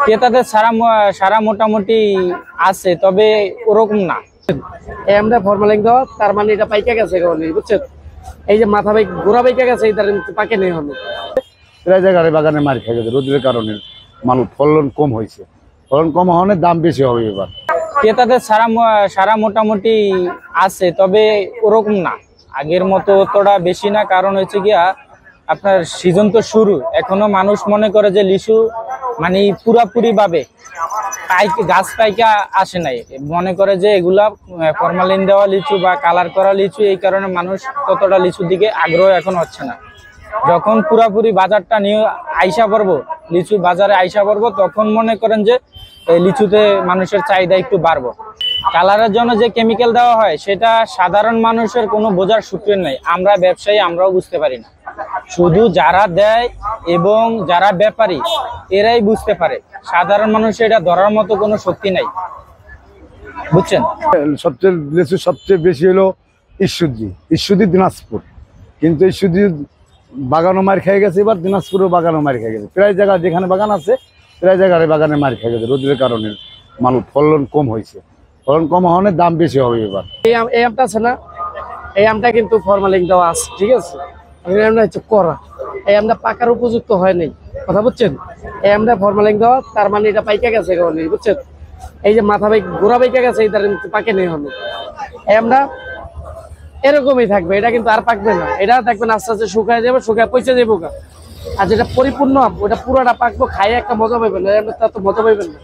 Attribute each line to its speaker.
Speaker 1: ক্রেতাদের সারা মোটামুটি আছে, তবে ওরকম না।
Speaker 2: আমরা ফরমালিন দেওয়া, তার মানে এটা পাইকা গেছে অলরেডি, বুঝছেন? এই যে মাথা বাইক গোড়া পাইকা গেছে, এটা পাকে নেই হলো।
Speaker 3: প্রায় জায়গায় বাগানে মার খেয়ে গেছে রোদের কারণে, মানুষ ফলন কম হয়েছে, ফলন কম হওয়ার দাম বেশি হবে এবার।
Speaker 1: ক্রেতাদের সারা মোটামুটি আছে, তবে ওরকম না, আগের মতো অতটা বেশি না। কারণ হচ্ছে গিয়া আপনার সিজন তো শুরু, এখনো মানুষ মনে করে যে লিচু মানে পুরাপুরি ভাবে গাছ পাইকা আসে নাই, মনে করে যে এগুলা ফরমালিন দেওয়া লিচু বা কালার করা লিচু, এই কারণে মানুষ ততটা লিচুর দিকে আগ্রহ এখন হচ্ছে না। যখন পুরাপুরি বাজারটা নিয়ে আইসা পড়বো, লিচু বাজারে আইসা পড়বো, তখন মনে করেন যে লিচুতে মানুষের চাহিদা একটু বাড়বো। কালারের জন্য যে কেমিক্যাল দেওয়া হয় সেটা সাধারণ মানুষের কোনো বোঝার সূত্র নেই, আমরা ব্যবসায়ী আমরাও বুঝতে পারি না, শুধু যারা দেয় এবং যারা ব্যাপারী এরাই বুঝতে পারে। সাধারণ মানুষের এটা ধরার মতো কোনো শক্তি নাই, বুঝছেন?
Speaker 3: সবচেয়ে লিচু সবচেয়ে বেশি হলো ঈশ্বরদী দিনাজপুর, কিন্তু ঈশ্বরদী বাগানও মার খেয়ে গেছে, এবার দিনাজপুরেও বাগানও মার খেয়ে গেছে। প্রায় জায়গা যেখানে বাগান আছে প্রায় জায়গায় বাগানে মার খেয়ে গেছে রোদের কারণে, মানুষ ফলন কম হয়েছে, ফলন কম হওয়ার দাম বেশি হবে এবার।
Speaker 2: এই আমটা আছে না, এই আমটা কিন্তু ফরমালিন দেওয়া আছে, ঠিক আছে? এই আমটা হচ্ছে করা, এই আমটা পাকার উপযুক্ত হয় নাই, কথা বুঝছেন? এই আমটা ফরমালিন দেওয়া, তার মানে এটা পাইকা গেছে অলরেডি, বুঝছেন? এই যে মাথা বাইক গোড়া পাইকা গেছে, এটা পাকে নেই হলো। এই আমটা এরকমই থাকবে, এটা কিন্তু আর পাকবে না, এটা দেখবেন আস্তে আস্তে শুকায় যাবে, শুকায় পচে যাবো। আর যেটা পরিপূর্ণ আম, ওটা পুরোটা পাকবো, খাইয়ে একটা মজা পাইবেন, তার তো মজা পাইবেন না।